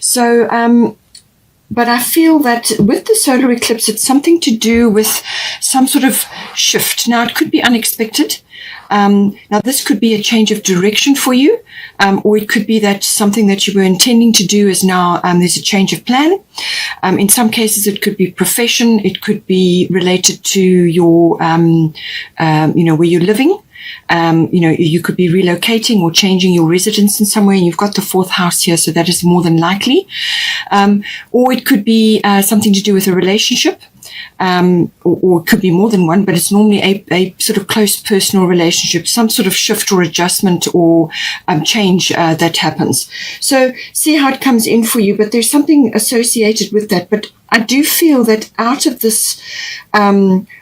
So, but I feel that with the solar eclipse, it's something to do with some sort of shift. Now, it could be unexpected. Now, this could be a change of direction for you, or it could be that something that you were intending to do is now there's a change of plan. In some cases, it could be profession. It could be related to your, where you're living. You could be relocating or changing your residence in some way, and you've got the fourth house here, so that is more than likely. Or it could be something to do with a relationship. Or it could be more than one, but it's normally a sort of close personal relationship, some sort of shift or adjustment or change that happens. So see how it comes in for you, but there's something associated with that. But I do feel that out of this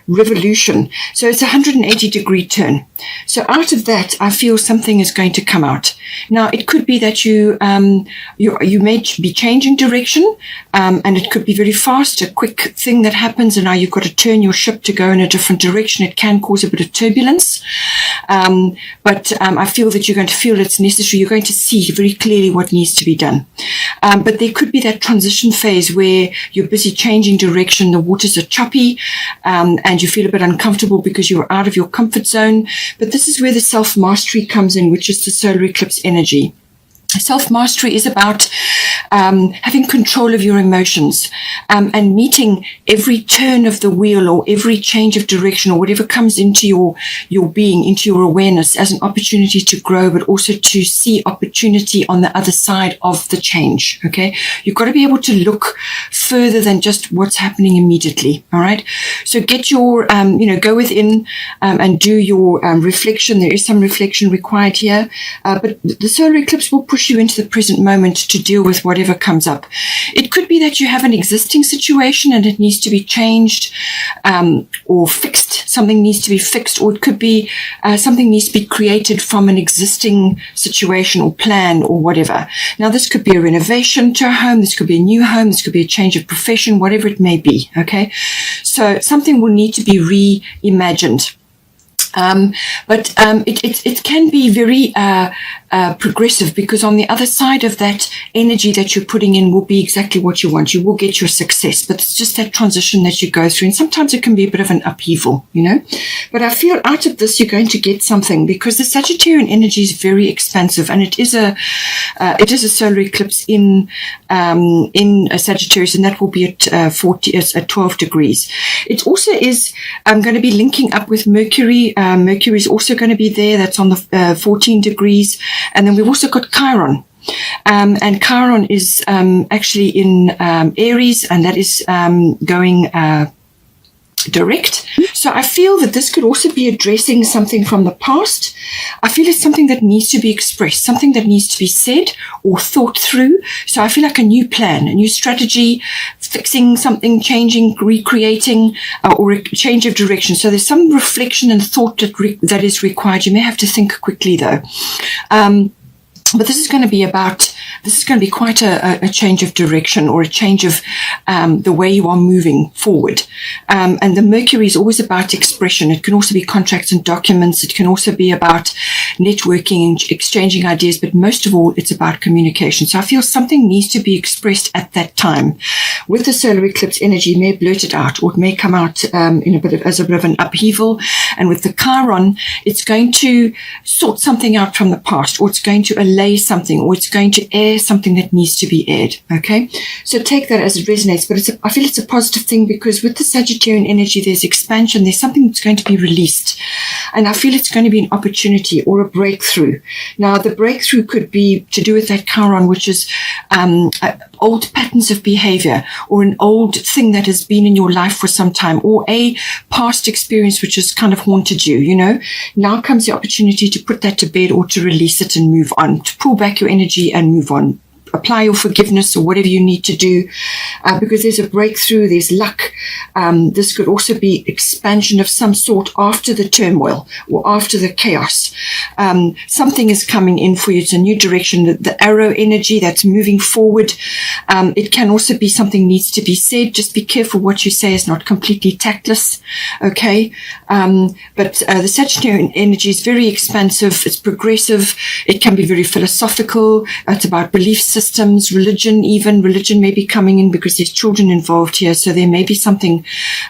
revolution, so it's a 180-degree turn. So out of that, I feel something is going to come out. Now, it could be that you may be changing direction, and it could be very fast, a quick thing that happens, and now you've got to turn your ship to go in a different direction. It can cause a bit of turbulence, but I feel that you're going to feel it's necessary. You're going to see very clearly what needs to be done. But there could be that transition phase where you're busy changing direction, the waters are choppy, and you feel a bit uncomfortable because you're out of your comfort zone. But this is where the self-mastery comes in, which is the solar eclipse energy. Self-mastery is about having control of your emotions and meeting every turn of the wheel or every change of direction or whatever comes into your being, into your awareness as an opportunity to grow, but also to see opportunity on the other side of the change. Okay, you've got to be able to look further than just what's happening immediately. All right, so get your go within and do your reflection. There is some reflection required here, but the solar eclipse will push you into the present moment to deal with whatever comes up. It could be that you have an existing situation and it needs to be changed or fixed. Something needs to be fixed, or it could be something needs to be created from an existing situation or plan or whatever. Now, this could be a renovation to a home. This could be a new home. This could be a change of profession, whatever it may be. Okay, so something will need to be reimagined. But it can be very progressive, because on the other side of that energy that you're putting in will be exactly what you want. You will get your success, but it's just that transition that you go through. And sometimes it can be a bit of an upheaval, But I feel out of this, you're going to get something, because the Sagittarian energy is very expansive, and it is a solar eclipse in a Sagittarius, and that will be at 12 degrees. It also is going to be linking up with Mercury. Mercury is also going to be there. That's on the 14 degrees. And then we've also got Chiron. And Chiron is actually in Aries, and that is going direct. So I feel that this could also be addressing something from the past. I feel it's something that needs to be expressed, something that needs to be said or thought through. So I feel like a new plan, a new strategy, fixing something, changing, recreating, or a change of direction. So there's some reflection and thought that is required. You may have to think quickly though. But this is going to be quite a change of direction, or a change of the way you are moving forward. And the Mercury is always about expression. It can also be contracts and documents. It can also be about networking and exchanging ideas. But most of all, it's about communication. So I feel something needs to be expressed at that time. With the solar eclipse energy, it may blurt it out, or it may come out as a bit of an upheaval. And with the Chiron, it's going to sort something out from the past, or it's going to allay something, or it's going to air something that needs to be aired. Okay, so take that as it resonates. But I feel it's a positive thing, because with the Sagittarian energy, there's expansion. There's something that's going to be released, and I feel it's going to be an opportunity or a breakthrough. Now, the breakthrough could be to do with that Chiron, which is old patterns of behavior, or an old thing that has been in your life for some time, or a past experience which has kind of haunted you. Now comes the opportunity to put that to bed, or to release it and move on, to pull back your energy and move on. Apply your forgiveness or whatever you need to do. because there's a breakthrough, there's luck. This could also be expansion of some sort after the turmoil or after the chaos. Something is coming in for you. It's a new direction. The arrow energy that's moving forward. It can also be something needs to be said. Just be careful what you say is not completely tactless. Okay. But the Sagittarian energy is very expansive. It's progressive. It can be very philosophical. It's about belief systems, religion, even religion may be coming in because there's children involved here. So there may be something.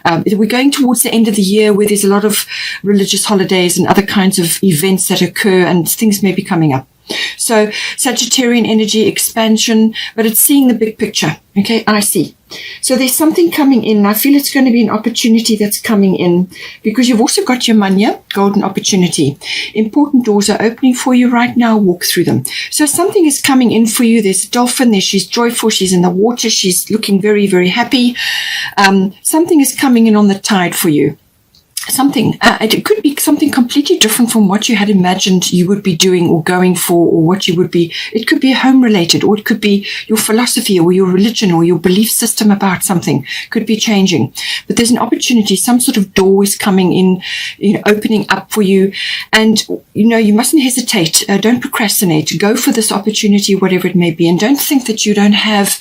We're going towards the end of the year where there's a lot of religious holidays and other kinds of events that occur, and things may be coming up. So Sagittarian energy, expansion, but it's seeing the big picture. Okay, I see. So there's something coming in. I feel it's going to be an opportunity that's coming in because you've also got your manya, golden opportunity. Important doors are opening for you right now. Walk through them. So something is coming in for you. There's a dolphin there. She's joyful. She's in the water. She's looking very, very happy. Something is coming in on the tide for you. Something, it could be something completely different from what you had imagined you would be doing or going for, or what you would be. It could be home related, or it could be your philosophy or your religion or your belief system about something could be changing. But there's an opportunity, some sort of door is coming in, opening up for you. And, you mustn't hesitate. Don't procrastinate. Go for this opportunity, whatever it may be. And don't think that you don't have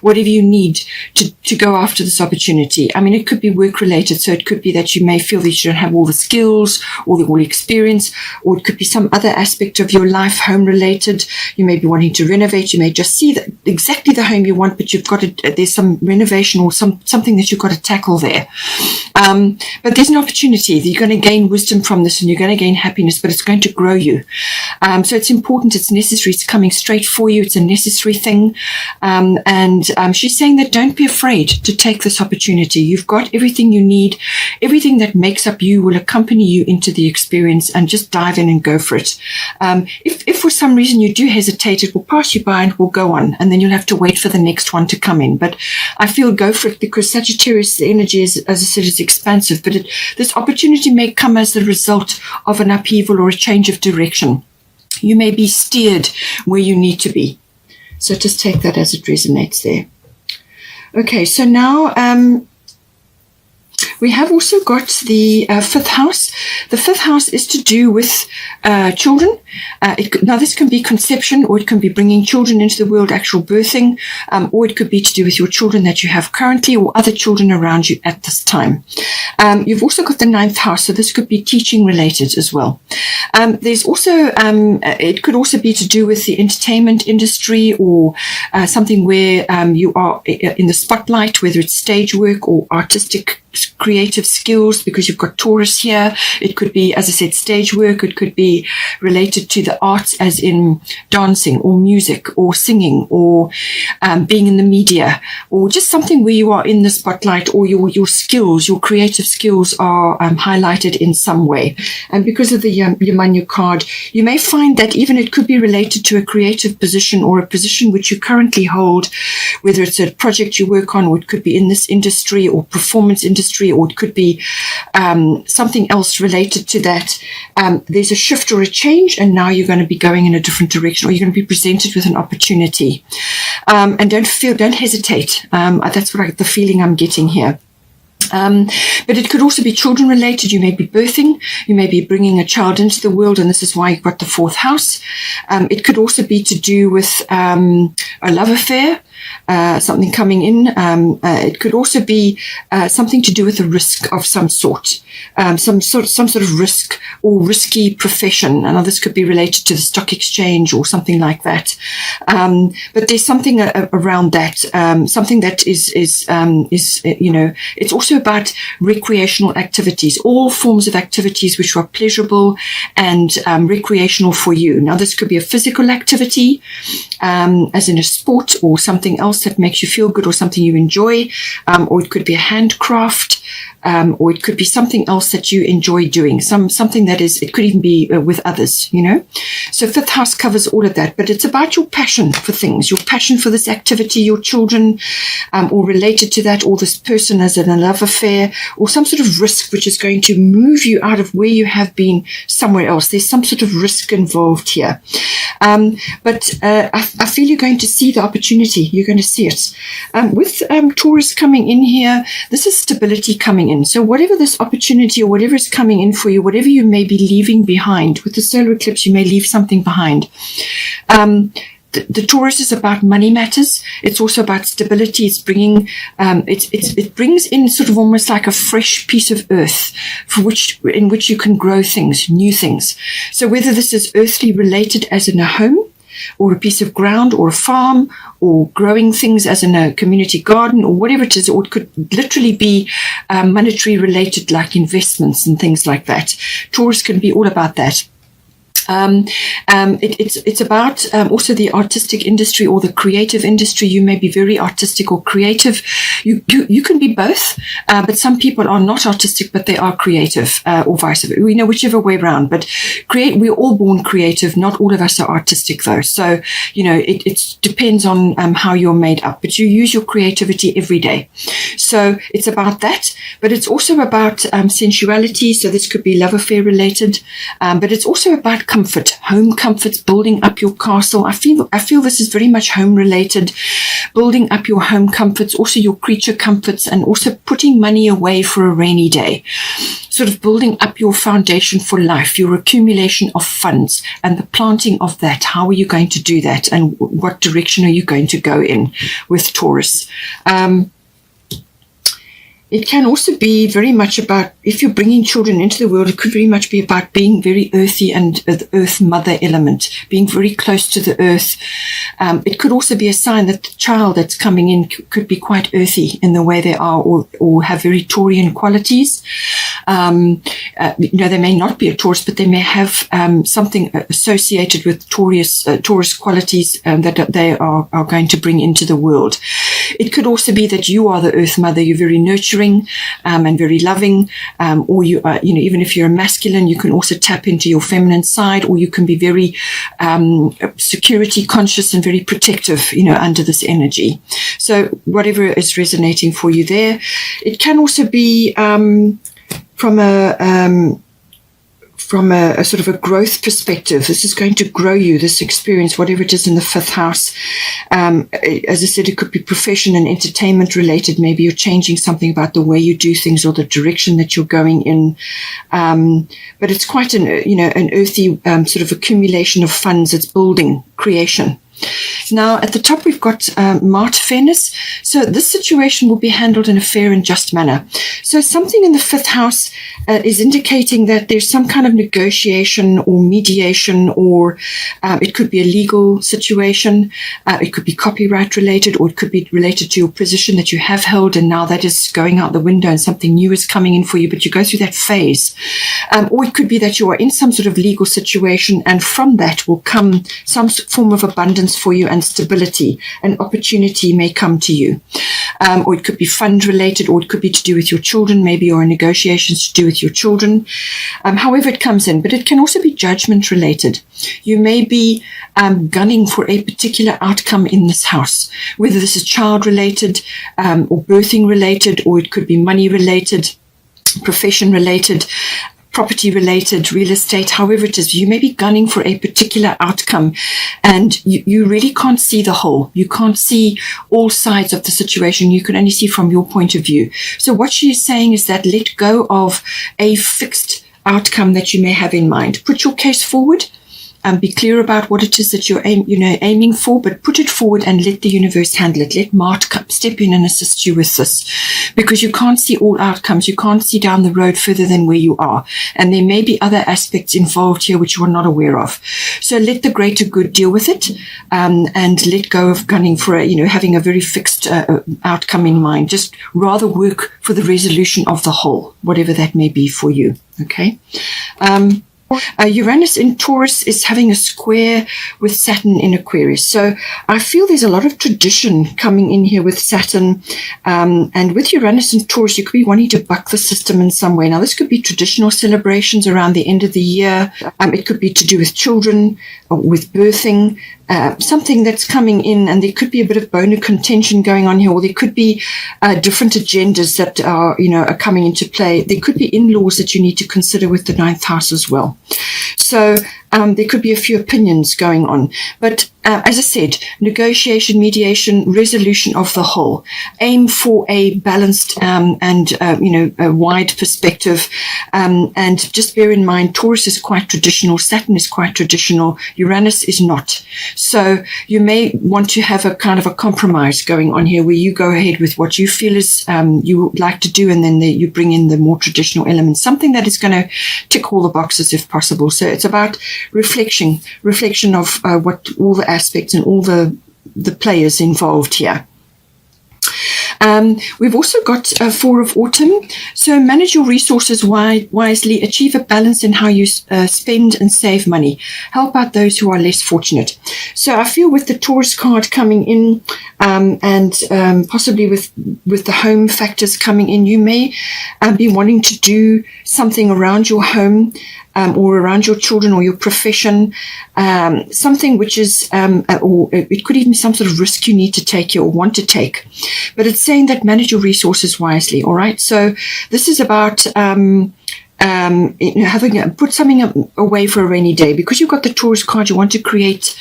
whatever you need to go after this opportunity. I mean, it could be work related. So it could be that you may feel that you don't have all the skills or all the experience, or it could be some other aspect of your life, home related. You may be wanting to renovate. You may just see exactly the home you want, but you've got there's some renovation or something that you've got to tackle there. But there's an opportunity. You're going to gain wisdom from this, and you're going to gain happiness, but it's going to grow you. So it's important. It's necessary. It's coming straight for you. It's a necessary thing. And she's saying that don't be afraid to take this opportunity. You've got everything you need. Everything that makes up you will accompany you into the experience, and just dive in and go for it. If for some reason you do hesitate, it will pass you by and will go on, and then you'll have to wait for the next one to come in. But I feel go for it, because Sagittarius, the energy is, as I said, is expansive, but this opportunity may come as the result of an upheaval or a change of direction. You may be steered where you need to be. So just take that as it resonates there. Okay, so now we have also got the fifth house. The fifth house is to do with children. Now, this can be conception, or it can be bringing children into the world, actual birthing, or it could be to do with your children that you have currently or other children around you at this time. You've also got the ninth house, so this could be teaching related as well. There's also, it could also be to do with the entertainment industry, or something where you are in the spotlight, whether it's stage work or artistic creative skills, because you've got Taurus here. It could be, as I said, stage work. It could be related to the arts, as in dancing or music or singing, or being in the media, or just something where you are in the spotlight, or your skills, your creative skills are highlighted in some way. And because of the Yamanya card, you may find that even it could be related to a creative position, or a position which you currently hold, whether it's a project you work on, or it could be in this industry or performance industry, or it could be something else related to that. There's a shift or a change, and now you're going to be going in a different direction, or you're going to be presented with an opportunity. And don't hesitate. That's what the feeling I'm getting here. But it could also be children related. You may be birthing, you may be bringing a child into the world, and this is why you've got the fourth house. It could also be to do with a love affair, something coming in. It could also be something to do with a risk of some sort, some sort of risk or risky profession. And this could be related to the stock exchange or something like that. But there's something around that, something that is it's also about recreational activities, all forms of activities which are pleasurable and recreational for you. Now, this could be a physical activity, as in a sport, or something else that makes you feel good, or something you enjoy, or it could be a handcraft, or it could be something else that you enjoy doing, something that is, it could even be with others, So fifth house covers all of that, but it's about your passion for things, your passion for this activity, your children, or related to that, or this person as in a love affair, or some sort of risk which is going to move you out of where you have been somewhere else. There's some sort of risk involved here. But I feel you're going to see the opportunity. You're going to see it. With Taurus coming in here, this is stability coming in. So whatever this opportunity or whatever is coming in for you, whatever you may be leaving behind, with the solar eclipse, you may leave something behind. The Taurus is about money matters. It's also about stability. It's bringing, it brings in sort of almost like a fresh piece of earth in which you can grow things, new things. So whether this is earthly related as in a home, or a piece of ground, or a farm, or growing things as in a community garden, or whatever it is, or it could literally be monetary related, like investments and things like that. Taurus can be all about that. It's about also the artistic industry or the creative industry. You may be very artistic or creative. You can be both, but some people are not artistic, but they are creative, or vice versa. We know whichever way around. But we're all born creative. Not all of us are artistic, though. So it depends on how you're made up. But you use your creativity every day. So it's about that. But it's also about sensuality. So this could be love affair related. But it's also about comfort, home comforts, building up your castle. I feel this is very much home related, building up your home comforts, also your creature comforts, and also putting money away for a rainy day. Sort of building up your foundation for life, your accumulation of funds and the planting of that. How are you going to do that? And what direction are you going to go in with Taurus? It can also be very much about, if you're bringing children into the world, it could very much be about being very earthy and the earth mother element, being very close to the earth. It could also be a sign that the child that's coming in could be quite earthy in the way they are, or have very Taurian qualities. They may not be a Taurus, but they may have something associated with Taurus qualities that they are going to bring into the world. It could also be that you are the earth mother. You're very nurturing and very loving, or you are, even if you're a masculine, you can also tap into your feminine side, or you can be very security conscious and very protective, under this energy. So whatever is resonating for you there. It can also be from a sort of a growth perspective. This is going to grow you, this experience, whatever it is in the 5th house. As I said, it could be profession and entertainment related. Maybe you're changing something about the way you do things or the direction that you're going in. But it's quite an earthy sort of accumulation of funds. It's building, creation. Now, at the top, we've got Mart Fairness. So this situation will be handled in a fair and just manner. So something in the 5th house is indicating that there's some kind of negotiation or mediation, or it could be a legal situation. It could be copyright related, or it could be related to your position that you have held, and now that is going out the window and something new is coming in for you, but you go through that phase. Or it could be that you are in some sort of legal situation, and from that will come some form of abundance for you and stability. An opportunity may come to you. Or it could be fund related, or it could be to do with your children, maybe, or negotiations to do with your children. However it comes in, but it can also be judgment related. You may be gunning for a particular outcome in this house, whether this is child related, or birthing related, or it could be money related, profession related, property related, real estate, however it is. You may be gunning for a particular outcome, and you really can't see the whole. You can't see all sides of the situation. You can only see from your point of view. So what she is saying is that let go of a fixed outcome that you may have in mind. Put your case forward. Be clear about what it is that you're aiming for, but put it forward and let the universe handle it. Let Mart step in and assist you with this, because you can't see all outcomes. You can't see down the road further than where you are, and there may be other aspects involved here which you are not aware of. So let the greater good deal with it, and let go of gunning for having a very fixed outcome in mind. Just rather work for the resolution of the whole, whatever that may be for you. Okay. Uranus in Taurus is having a square with Saturn in Aquarius. So I feel there's a lot of tradition coming in here with Saturn. And with Uranus in Taurus, you could be wanting to buck the system in some way. Now, this could be traditional celebrations around the end of the year. It could be to do with children, or with birthing. Something that's coming in, and there could be a bit of bone of contention going on here, or there could be different agendas that are coming into play. There could be in-laws that you need to consider with the 9th house as well. So there could be a few opinions going on, but as I said, negotiation, mediation, resolution of the whole. Aim for a balanced and a wide perspective. And just bear in mind, Taurus is quite traditional, Saturn is quite traditional, Uranus is not. So you may want to have a kind of a compromise going on here, where you go ahead with what you feel is you would like to do, and then you bring in the more traditional elements, something that is going to tick all the boxes if possible. So it's about reflection of what all the aspects and all the players involved here. We've also got 4 of autumn. So manage your resources wisely, achieve a balance in how you spend and save money. Help out those who are less fortunate. So I feel with the Taurus card coming in, and possibly with the home factors coming in, you may be wanting to do something around your home, or around your children or your profession, something which is, or it could even be some sort of risk you need to take or want to take. But it's saying that manage your resources wisely, all right? So this is about put something away for a rainy day. Because you've got the Taurus card, you want to create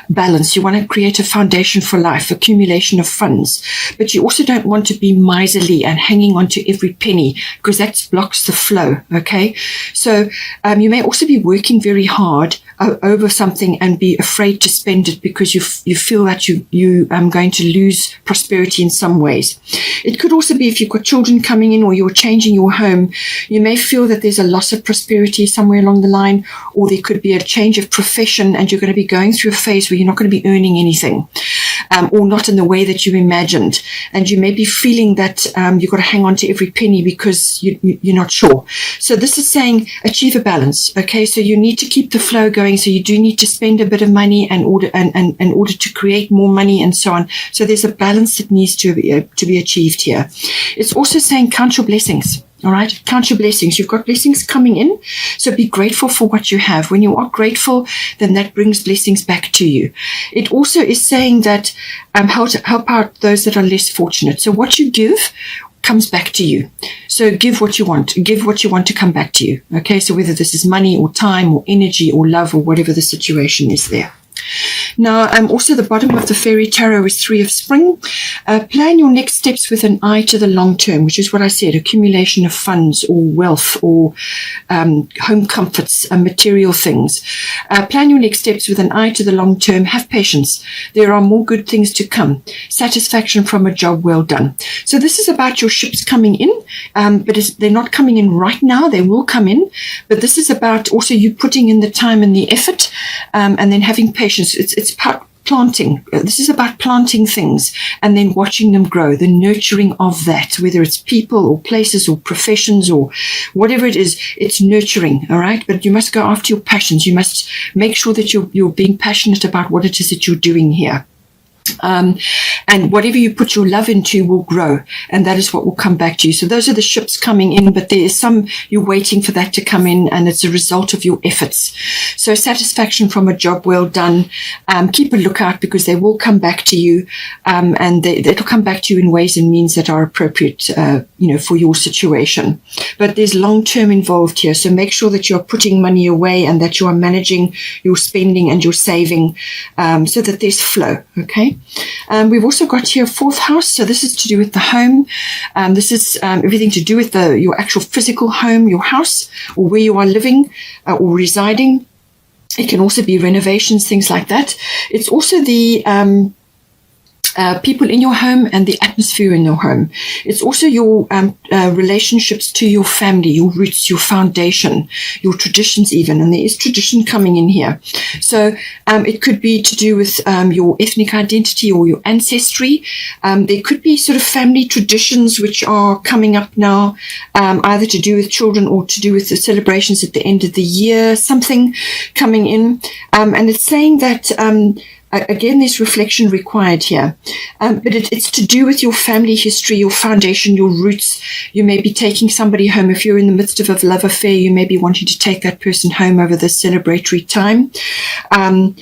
balance. You want to create a foundation for life, accumulation of funds. But you also don't want to be miserly and hanging on to every penny, because that blocks the flow, okay? So you may also be working very hard over something and be afraid to spend it because you feel that you are going to lose prosperity in some ways. It could also be if you've got children coming in or you're changing your home, you may feel that there's a loss of prosperity somewhere along the line, or there could be a change of profession and you're going to be going through a phase where you're not going to be earning anything, or not in the way that you imagined. And you may be feeling that you've got to hang on to every penny because you're not sure. So this is saying achieve a balance, okay? So you need to keep the flow going. So you do need to spend a bit of money in order to create more money and so on. So there's a balance that needs to be achieved here. It's also saying count your blessings. All right, count your blessings. You've got blessings coming in, so be grateful for what you have. When you are grateful, then that brings blessings back to you. It also is saying that help out those that are less fortunate. So what you give comes back to you. So give what you want. Give what you want to come back to you. Okay, so whether this is money or time or energy or love or whatever the situation is there. Now, also the bottom of the fairy tarot is 3 of spring. Plan your next steps with an eye to the long term, which is what I said, accumulation of funds or wealth or home comforts and material things. Plan your next steps with an eye to the long term. Have patience. There are more good things to come. Satisfaction from a job well done. So this is about your ships coming in, but they're not coming in right now. They will come in, but this is about also you putting in the time and the effort, and then having patience. It's planting. This is about planting things and then watching them grow, the nurturing of that, whether it's people or places or professions or whatever it is, it's nurturing, all right? But you must go after your passions. You must make sure that you're being passionate about what it is that you're doing here. And whatever you put your love into will grow, and that is what will come back to you. So those are the ships coming in, but there is some you're waiting for that to come in, and it's a result of your efforts. So satisfaction from a job well done. Keep a lookout because they will come back to you, and it'll come back to you in ways and means that are appropriate, for your situation. But there's long term involved here, so make sure that you're putting money away and that you are managing your spending and your saving, so that there's flow. Okay. We've also got here 4th house. So this is to do with the home. This is everything to do with your actual physical home, your house, or where you are living or residing. It can also be renovations, things like that. It's also the people in your home and the atmosphere in your home. It's also your relationships to your family, your roots, your foundation, your traditions even, and there is tradition coming in here. So it could be to do with your ethnic identity or your ancestry. There could be sort of family traditions which are coming up now, either to do with children or to do with the celebrations at the end of the year, something coming in. And it's saying that again, there's reflection required here, but it's to do with your family history, your foundation, your roots. You may be taking somebody home. If you're in the midst of a love affair, you may be wanting to take that person home over this celebratory time. And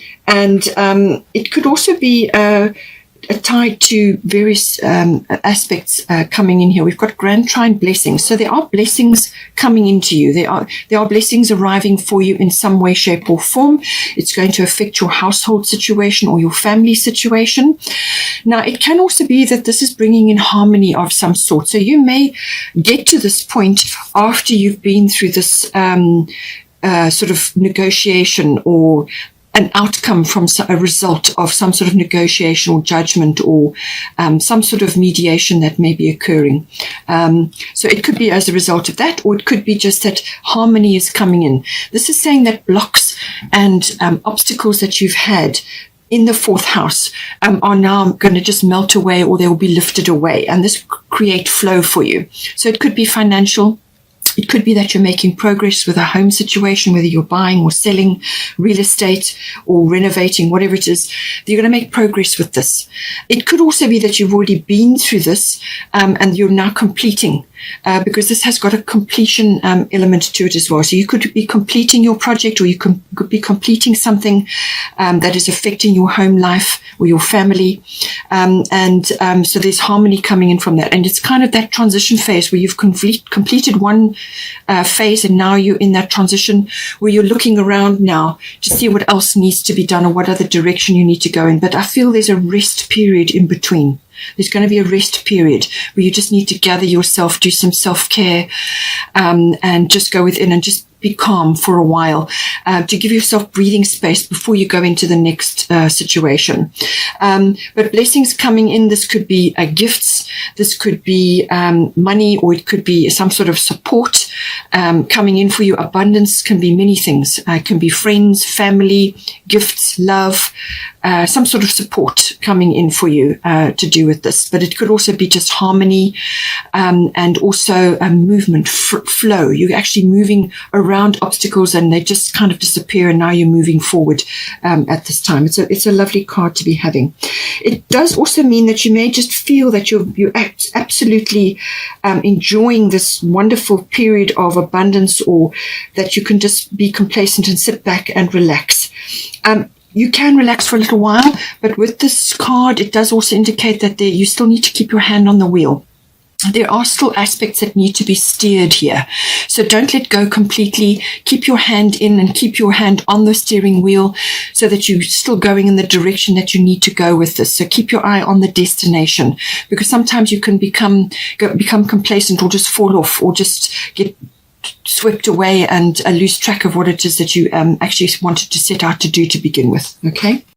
it could also be tied to various aspects coming in here. We've got grand trine blessings. So there are blessings coming into you. There are blessings arriving for you in some way, shape, or form. It's going to affect your household situation or your family situation. Now, it can also be that this is bringing in harmony of some sort. So you may get to this point after you've been through this sort of negotiation or an outcome from a result of some sort of negotiation or judgment or some sort of mediation that may be occurring. So it could be as a result of that, or it could be just that harmony is coming in. This is saying that blocks and obstacles that you've had in the fourth house are now going to just melt away, or they will be lifted away, and this create flow for you. So it could be financial. It could be that you're making progress with a home situation, whether you're buying or selling real estate or renovating, whatever it is. You're going to make progress with this. It could also be that you've already been through this and you're now completing, because this has got a completion element to it as well. So you could be completing your project, or you could be completing something that is affecting your home life or your family. So there's harmony coming in from that. And it's kind of that transition phase where you've completed one phase, and now you're in that transition where you're looking around now to see what else needs to be done or what other direction you need to go in. But I feel there's a rest period in between. There's going to be a rest period where you just need to gather yourself, do some self-care, and just go within and just be calm for a while, to give yourself breathing space before you go into the next situation. But blessings coming in, this could be gifts, this could be money, or it could be some sort of support coming in for you. Abundance can be many things. It can be friends, family, gifts, love, some sort of support coming in for you to do with this. But it could also be just harmony and also movement, flow. You're actually moving around obstacles and they just kind of disappear, and now you're moving forward at this time. It's a lovely card to be having. It does also mean that you may just feel that you're absolutely enjoying this wonderful period of abundance, or that you can just be complacent and sit back and relax. You can relax for a little while, but with this card, it does also indicate that you still need to keep your hand on the wheel. There are still aspects that need to be steered here. So don't let go completely. Keep your hand in and keep your hand on the steering wheel so that you're still going in the direction that you need to go with this. So keep your eye on the destination, because sometimes you can become complacent, or just fall off, or just get swept away and lose track of what it is that you actually wanted to set out to do to begin with. Okay?